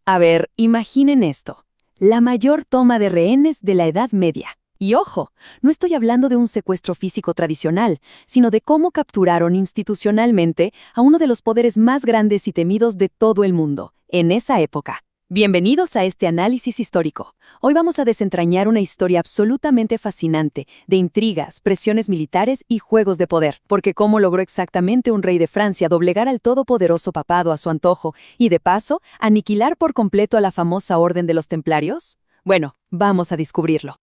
A ver, imaginen esto. La mayor toma de rehenes de la Edad Media. Y ojo, no estoy hablando de un secuestro físico tradicional, sino de cómo capturaron institucionalmente a uno de los poderes más grandes y temidos de todo el mundo, en esa época. Bienvenidos a este análisis histórico. Hoy vamos a desentrañar una historia absolutamente fascinante de intrigas, presiones militares y juegos de poder, porque cómo logró exactamente un rey de Francia doblegar al todopoderoso papado a su antojo y, de paso, aniquilar por completo a la famosa Orden de los Templarios. Bueno, vamos a descubrirlo.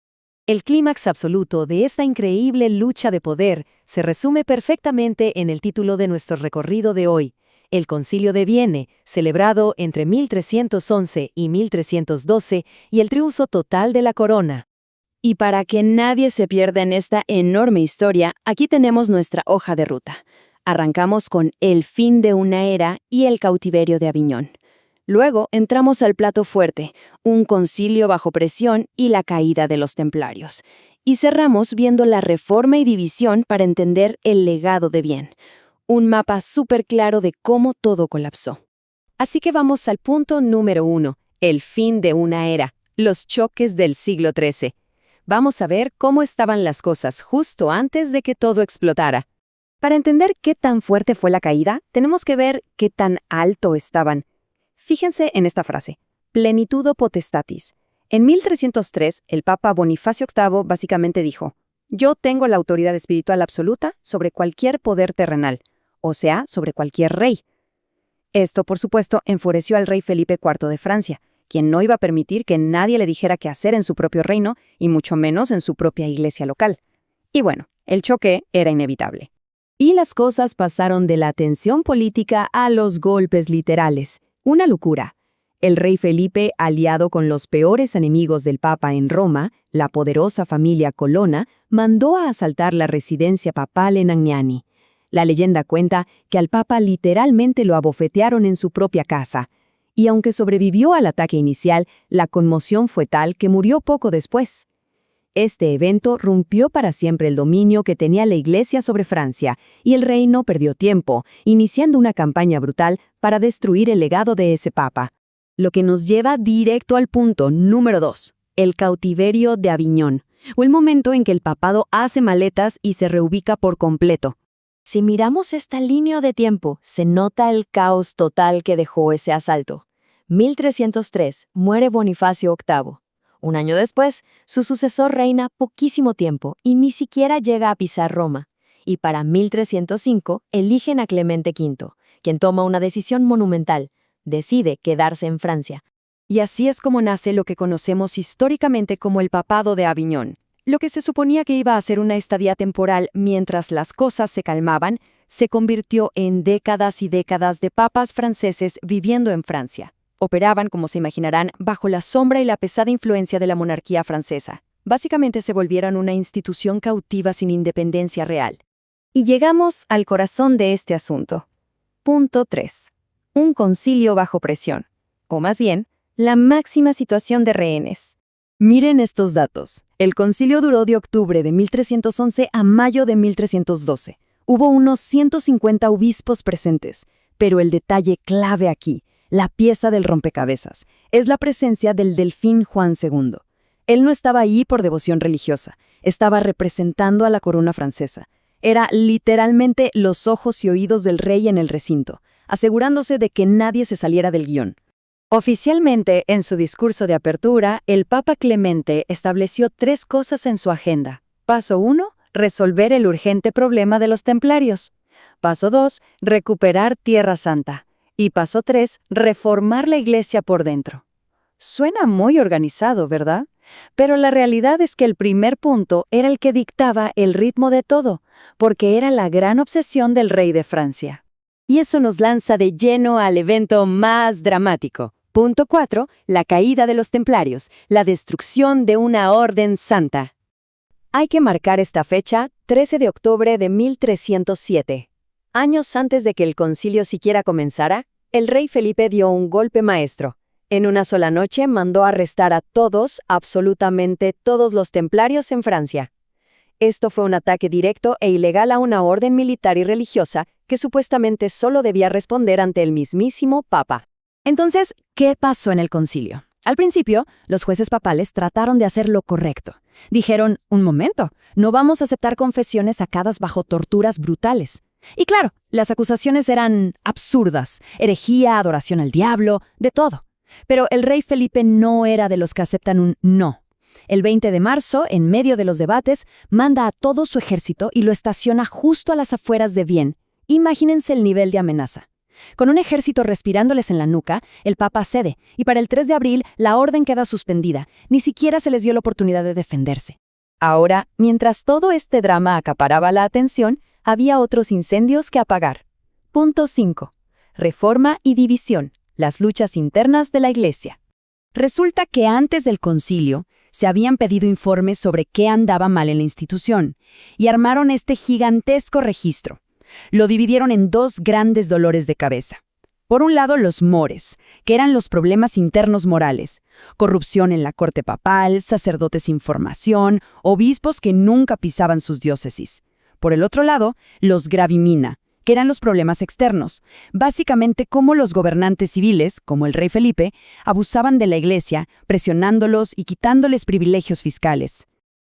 El clímax absoluto de esta increíble lucha de poder se resume perfectamente en el título de nuestro recorrido de hoy: el Concilio de Vienne, celebrado entre 1311 y 1312, y el triunfo total de la corona. Y para que nadie se pierda en esta enorme historia, aquí tenemos nuestra hoja de ruta. Arrancamos con el fin de una era y el cautiverio de Aviñón. Luego entramos al plato fuerte, un concilio bajo presión y la caída de los templarios. Y cerramos viendo la reforma y división para entender el legado de Vienne. Un mapa súper claro de cómo todo colapsó. Así que vamos al punto número 1, el fin de una era, los choques del siglo XIII. Vamos a ver cómo estaban las cosas justo antes de que todo explotara. Para entender qué tan fuerte fue la caída, tenemos que ver qué tan alto estaban. Fíjense en esta frase, plenitudo potestatis. En 1303, el Papa Bonifacio VIII básicamente dijo: yo tengo la autoridad espiritual absoluta sobre cualquier poder terrenal, o sea, sobre cualquier rey. Esto, por supuesto, enfureció al rey Felipe IV de Francia, quien no iba a permitir que nadie le dijera qué hacer en su propio reino, y mucho menos en su propia iglesia local. Y bueno, el choque era inevitable. Y las cosas pasaron de la tensión política a los golpes literales. Una locura. El rey Felipe, aliado con los peores enemigos del Papa en Roma, la poderosa familia Colonna, mandó a asaltar la residencia papal en Agnani. La leyenda cuenta que al Papa literalmente lo abofetearon en su propia casa, y aunque sobrevivió al ataque inicial, la conmoción fue tal que murió poco después. Este evento rompió para siempre el dominio que tenía la Iglesia sobre Francia, y el reino perdió tiempo, iniciando una campaña brutal para destruir el legado de ese Papa. Lo que nos lleva directo al punto número 2, el cautiverio de Aviñón, o el momento en que el papado hace maletas y se reubica por completo. Si miramos esta línea de tiempo, se nota el caos total que dejó ese asalto. 1303, muere Bonifacio VIII. Un año después, su sucesor reina poquísimo tiempo y ni siquiera llega a pisar Roma. Y para 1305, eligen a Clemente V, quien toma una decisión monumental: decide quedarse en Francia. Y así es como nace lo que conocemos históricamente como el Papado de Aviñón. Lo que se suponía que iba a ser una estadía temporal mientras las cosas se calmaban, se convirtió en décadas y décadas de papas franceses viviendo en Francia. Operaban, como se imaginarán, bajo la sombra y la pesada influencia de la monarquía francesa. Básicamente se volvieron una institución cautiva sin independencia real. Y llegamos al corazón de este asunto. Punto 3. Un concilio bajo presión. O más bien, la máxima situación de rehenes. Miren estos datos. El concilio duró de octubre de 1311 a mayo de 1312. Hubo unos 150 obispos presentes, pero el detalle clave aquí, la pieza del rompecabezas, es la presencia del delfín Juan II. Él no estaba ahí por devoción religiosa, estaba representando a la corona francesa. Era literalmente los ojos y oídos del rey en el recinto, asegurándose de que nadie se saliera del guión. Oficialmente, en su discurso de apertura, el Papa Clemente estableció 3 cosas en su agenda. Paso 1, resolver el urgente problema de los templarios. Paso 2, recuperar Tierra Santa. Y paso 3, reformar la iglesia por dentro. Suena muy organizado, ¿verdad? Pero la realidad es que el primer punto era el que dictaba el ritmo de todo, porque era la gran obsesión del rey de Francia. Y eso nos lanza de lleno al evento más dramático. Punto 4. La caída de los templarios, la destrucción de una orden santa. Hay que marcar esta fecha, 13 de octubre de 1307. Años antes de que el concilio siquiera comenzara, el rey Felipe dio un golpe maestro. En una sola noche mandó arrestar a todos, absolutamente todos los templarios en Francia. Esto fue un ataque directo e ilegal a una orden militar y religiosa que supuestamente solo debía responder ante el mismísimo Papa. Entonces, ¿qué pasó en el concilio? Al principio, los jueces papales trataron de hacer lo correcto. Dijeron, un momento, no vamos a aceptar confesiones sacadas bajo torturas brutales. Y claro, las acusaciones eran absurdas, herejía, adoración al diablo, de todo. Pero el rey Felipe no era de los que aceptan un no. El 20 de marzo, en medio de los debates, manda a todo su ejército y lo estaciona justo a las afueras de Vienne. Imagínense el nivel de amenaza. Con un ejército respirándoles en la nuca, el Papa cede, y para el 3 de abril la orden queda suspendida. Ni siquiera se les dio la oportunidad de defenderse. Ahora, mientras todo este drama acaparaba la atención, había otros incendios que apagar. Punto 5. Reforma y división. Las luchas internas de la Iglesia. Resulta que antes del concilio se habían pedido informes sobre qué andaba mal en la institución, y armaron este gigantesco registro. Lo dividieron en dos grandes dolores de cabeza. Por un lado, los mores, que eran los problemas internos morales, corrupción en la corte papal, sacerdotes sin formación, obispos que nunca pisaban sus diócesis. Por el otro lado, los gravimina, que eran los problemas externos, básicamente cómo los gobernantes civiles, como el rey Felipe, abusaban de la Iglesia, presionándolos y quitándoles privilegios fiscales.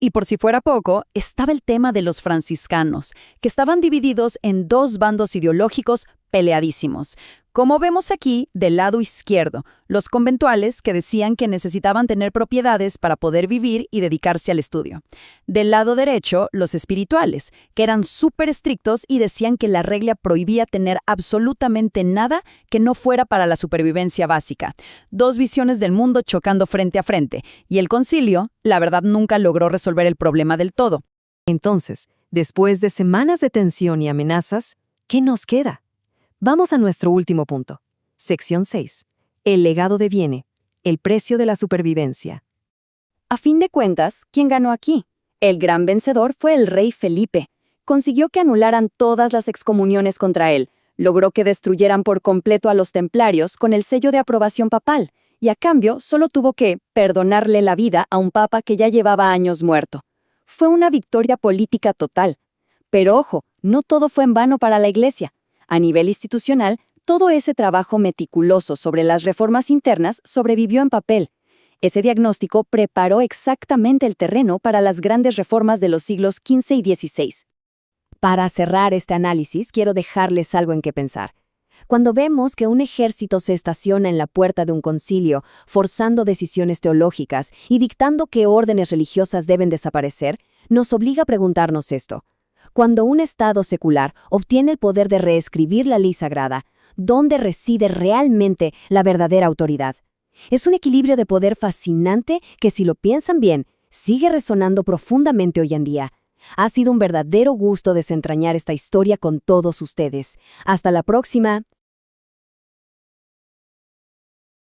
Y por si fuera poco, estaba el tema de los franciscanos, que estaban divididos en dos bandos ideológicos peleadísimos. Como vemos aquí, del lado izquierdo, los conventuales que decían que necesitaban tener propiedades para poder vivir y dedicarse al estudio. Del lado derecho, los espirituales, que eran súper estrictos y decían que la regla prohibía tener absolutamente nada que no fuera para la supervivencia básica. Dos visiones del mundo chocando frente a frente, y el concilio, la verdad, nunca logró resolver el problema del todo. Entonces, después de semanas de tensión y amenazas, ¿qué nos queda? Vamos a nuestro último punto. Sección 6. El legado de Vienne. El precio de la supervivencia. A fin de cuentas, ¿quién ganó aquí? El gran vencedor fue el rey Felipe. Consiguió que anularan todas las excomuniones contra él, logró que destruyeran por completo a los templarios con el sello de aprobación papal, y a cambio solo tuvo que perdonarle la vida a un papa que ya llevaba años muerto. Fue una victoria política total. Pero ojo, no todo fue en vano para la Iglesia. A nivel institucional, todo ese trabajo meticuloso sobre las reformas internas sobrevivió en papel. Ese diagnóstico preparó exactamente el terreno para las grandes reformas de los siglos XV y XVI. Para cerrar este análisis, quiero dejarles algo en qué pensar. Cuando vemos que un ejército se estaciona en la puerta de un concilio, forzando decisiones teológicas y dictando qué órdenes religiosas deben desaparecer, nos obliga a preguntarnos esto. Cuando un Estado secular obtiene el poder de reescribir la ley sagrada, ¿dónde reside realmente la verdadera autoridad? Es un equilibrio de poder fascinante que, si lo piensan bien, sigue resonando profundamente hoy en día. Ha sido un verdadero gusto desentrañar esta historia con todos ustedes. Hasta la próxima.